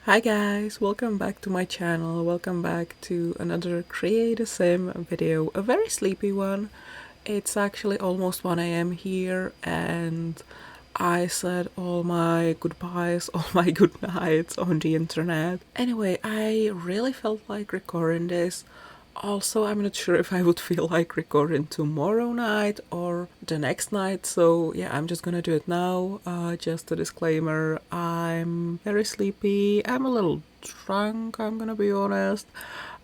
Hi guys, welcome back to my channel, welcome back to another Create a Sim video, a very sleepy one. It's actually almost 1 a.m. here and I said all my goodbyes, all my good nights on the internet. Anyway, I really felt like recording this. Also, I'm not sure if I would feel like recording tomorrow night or the next night, so yeah, I'm just gonna do it now. Just a disclaimer, I'm very sleepy, I'm a little drunk, I'm gonna be honest.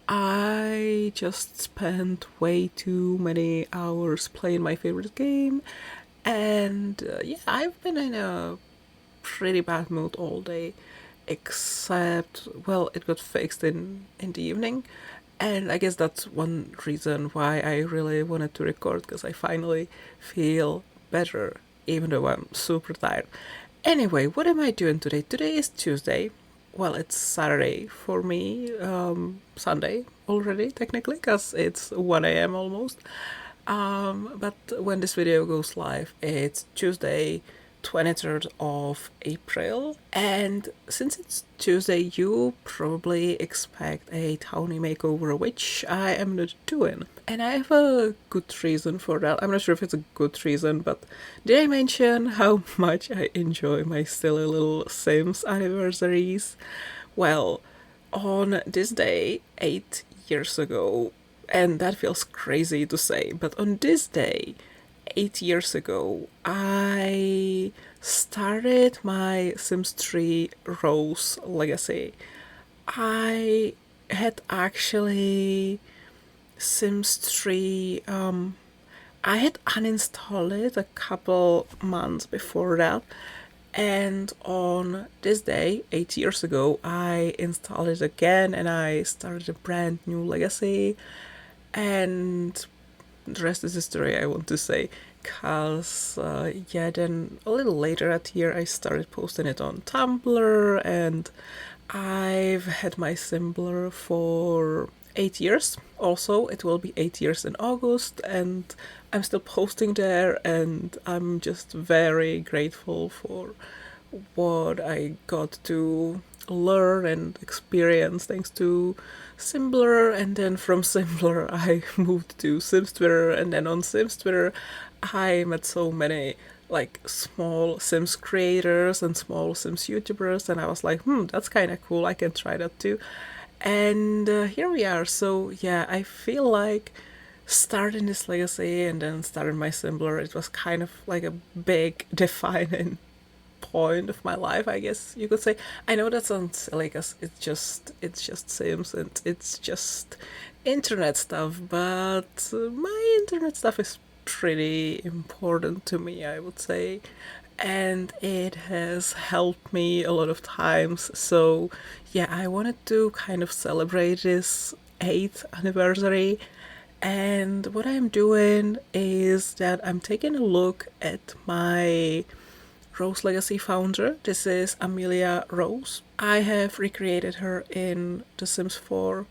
I just spent way too many hours playing my favorite game, and yeah, I've been in a pretty bad mood all day, except, well, it got fixed in the evening. And I guess that's one reason why I really wanted to record, because I finally feel better, even though I'm super tired. Anyway, what am I doing today? Today is Tuesday. Well, it's Saturday for me, Sunday already, technically, because it's 1 a.m. almost. But when this video goes live, it's Tuesday, 23rd of April. And since it's Tuesday, you probably expect a townie makeover, which I am not doing. And I have a good reason for that. I'm not sure if it's a good reason, but did I mention how much I enjoy my silly little Sims anniversaries? Well, on this day, 8 years ago, and that feels crazy to say, but on this day, 8 years ago, I started my Sims 3 Rose Legacy. I had actually Sims 3, I had uninstalled it a couple months before that, and on this day, 8 years ago, I installed it again and I started a brand new legacy. And the rest is history, I want to say. Because, yeah, then a little later that year, I started posting it on Tumblr, and I've had my Simbler for 8 years. Also, it will be 8 years in August, and I'm still posting there, and I'm just very grateful for what I got to learn and experience thanks to Simbler. And then from Simbler I moved to Sims Twitter, and then on Sims Twitter I met so many like small Sims creators and small Sims YouTubers, and I was like, that's kind of cool, I can try that too. And here we are. So yeah, I feel like starting this legacy and then starting my Simbler, it was kind of like a big defining point of my life, I guess you could say. I know that sounds silly because it's just Sims and it's just internet stuff, but my internet stuff is pretty important to me, I would say, and it has helped me a lot of times. So yeah, I wanted to kind of celebrate this 8th anniversary. And what I'm doing is that I'm taking a look at my Rose Legacy founder. This is Amelia Rose. I have recreated her in The Sims 4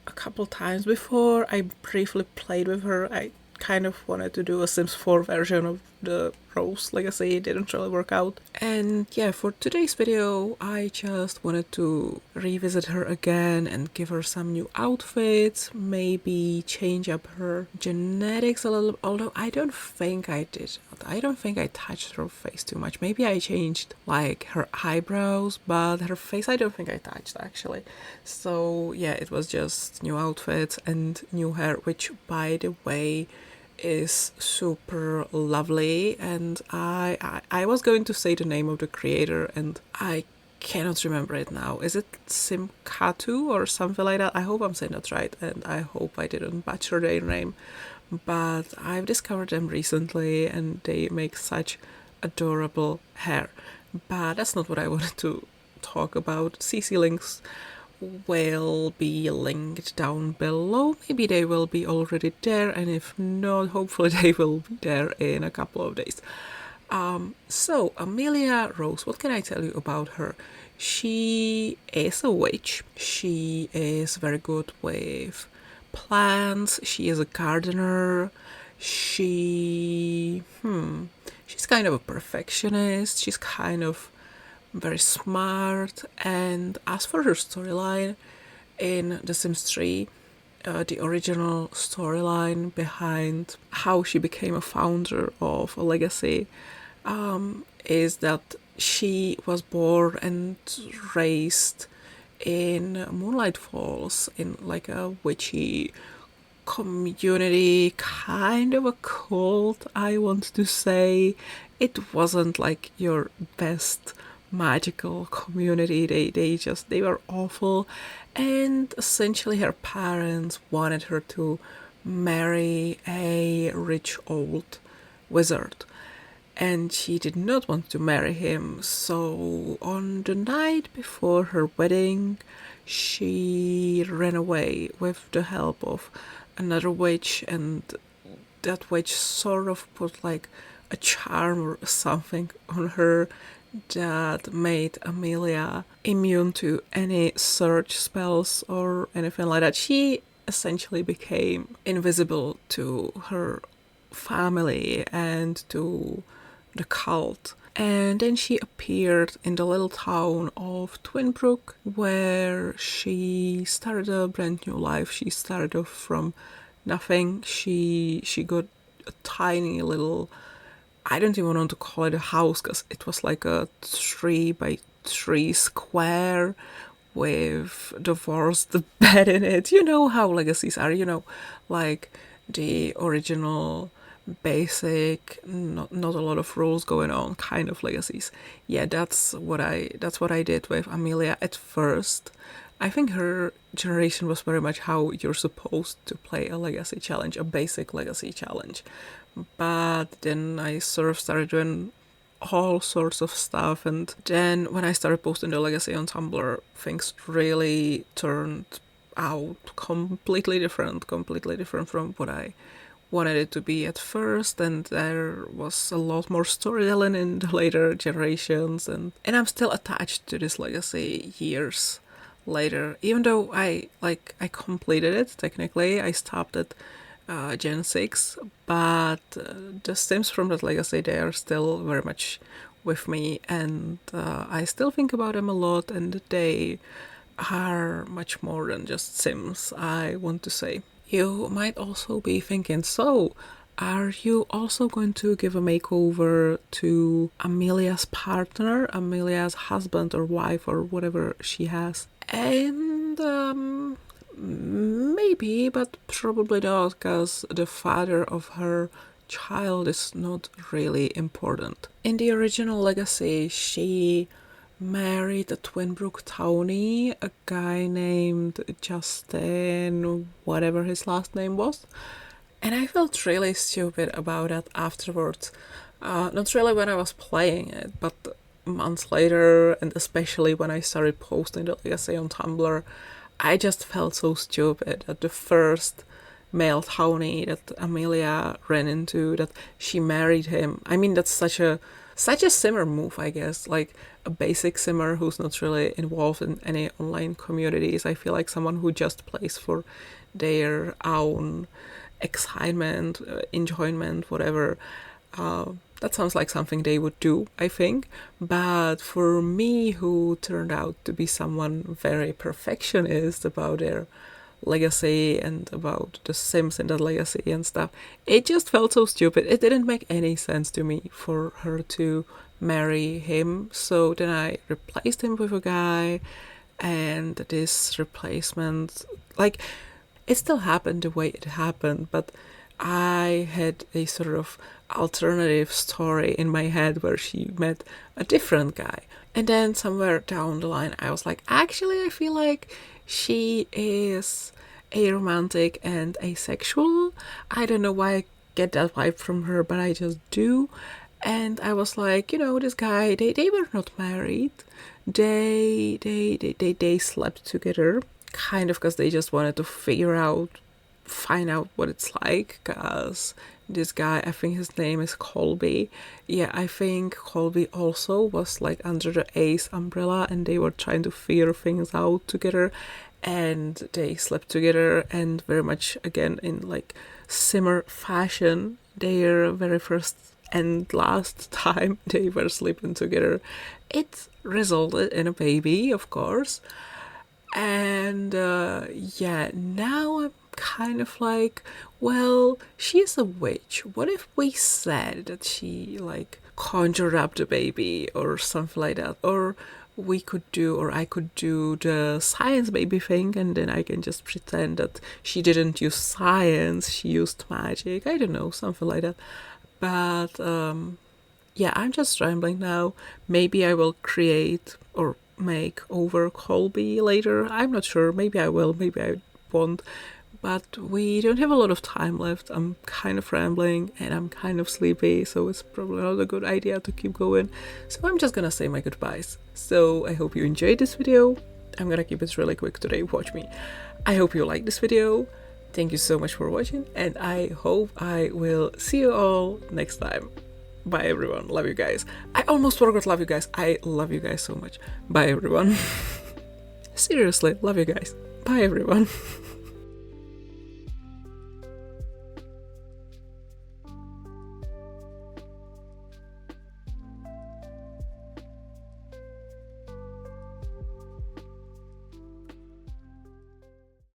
a couple times before. I briefly played with her. I kind of wanted to do a Sims 4 version of the Rose Legacy. It didn't really work out. And yeah, for today's video, I just wanted to revisit her again and give her some new outfits, maybe change up her genetics a little, although I don't think I did. I don't think I touched her face too much. Maybe I changed like her eyebrows, but her face I don't think I touched actually. So yeah, it was just new outfits and new hair, which by the way is super lovely. And I was going to say the name of the creator and I cannot remember it now. Is it Simkatu or something like that? I hope I'm saying that right, and I hope I didn't butcher their name. But I've discovered them recently and they make such adorable hair. But that's not what I wanted to talk about. CC links will be linked down below. Maybe they will be already there, and if not, hopefully they will be there in a couple of days. So Amelia Rose, what can I tell you about her? She is a witch. She is very good with plants. She is a gardener. She's kind of a perfectionist. She's kind of very smart. And as for her storyline in The Sims 3, the original storyline behind how she became a founder of a legacy is that she was born and raised in Moonlight Falls, in like a witchy community, kind of a cult, I want to say. It wasn't like your best magical community. They were awful, and essentially her parents wanted her to marry a rich old wizard, and she did not want to marry him. So on the night before her wedding, she ran away with the help of another witch, and that witch sort of put like a charm or something on her that made Amelia immune to any search spells or anything like that. She essentially became invisible to her family and to the cult. And then she appeared in the little town of Twinbrook, where she started a brand new life. She started off from nothing. She got a tiny little, I don't even want to call it a house, because it was like a 3x3 square with divorced bed in it. You know how legacies are, like the original basic, not a lot of rules going on kind of legacies. Yeah, that's what I did with Amelia at first. I think her generation was very much how you're supposed to play a legacy challenge, a basic legacy challenge. But then I sort of started doing all sorts of stuff, and then when I started posting the legacy on Tumblr, things really turned out completely different from what I wanted it to be at first, and there was a lot more storytelling in the later generations, and I'm still attached to this legacy years later, even though I completed it. Technically I stopped at Gen 6, but the Sims from that legacy, they are still very much with me, and I still think about them a lot, and they are much more than just Sims, I want to say. You might also be thinking, so are you also going to give a makeover to Amelia's partner, Amelia's husband or wife or whatever she has? And maybe, but probably not, because the father of her child is not really important. In the original legacy, she married a Twinbrook townie, a guy named Justin, whatever his last name was. And I felt really stupid about that afterwards. Not really when I was playing it, but months later, and especially when I started posting the legacy on Tumblr, I just felt so stupid that the first male townie that Amelia ran into, that she married him. I mean, that's such a simmer move, I guess. Like a basic simmer who's not really involved in any online communities. I feel like someone who just plays for their own excitement, enjoyment, whatever. That sounds like something they would do, I think. But for me, who turned out to be someone very perfectionist about their legacy and about the Sims in that legacy and stuff, it just felt so stupid. It didn't make any sense to me for her to marry him. So then I replaced him with a guy, and this replacement, like, it still happened the way it happened, but I had a sort of alternative story in my head where she met a different guy. And then somewhere down the line, I was like, actually, I feel like she is aromantic and asexual. I don't know why I get that vibe from her, but I just do. And I was like, this guy, they were not married. They slept together, kind of because they just wanted to find out what it's like, because this guy, I think his name is Colby. Yeah, I think Colby also was like under the Ace umbrella, and they were trying to figure things out together, and they slept together, and very much again in like simmer fashion. Their very first and last time they were sleeping together, it resulted in a baby, of course. And yeah, now I'm kind of like, well, she's a witch. What if we said that she like conjured up the baby or something like that? Or I could do the science baby thing, and then I can just pretend that she didn't use science, she used magic. I don't know, something like that. But yeah, I'm just rambling now. Maybe I will create or make over Colby later. I'm not sure. Maybe I will, maybe I won't. But we don't have a lot of time left. I'm kind of rambling and I'm kind of sleepy, so it's probably not a good idea to keep going. So I'm just gonna say my goodbyes. So I hope you enjoyed this video. I'm gonna keep it really quick today, watch me. I hope you like this video. Thank you so much for watching, and I hope I will see you all next time. Bye everyone, love you guys. I almost forgot love you guys. I love you guys so much. Bye everyone. Seriously, love you guys. Bye everyone.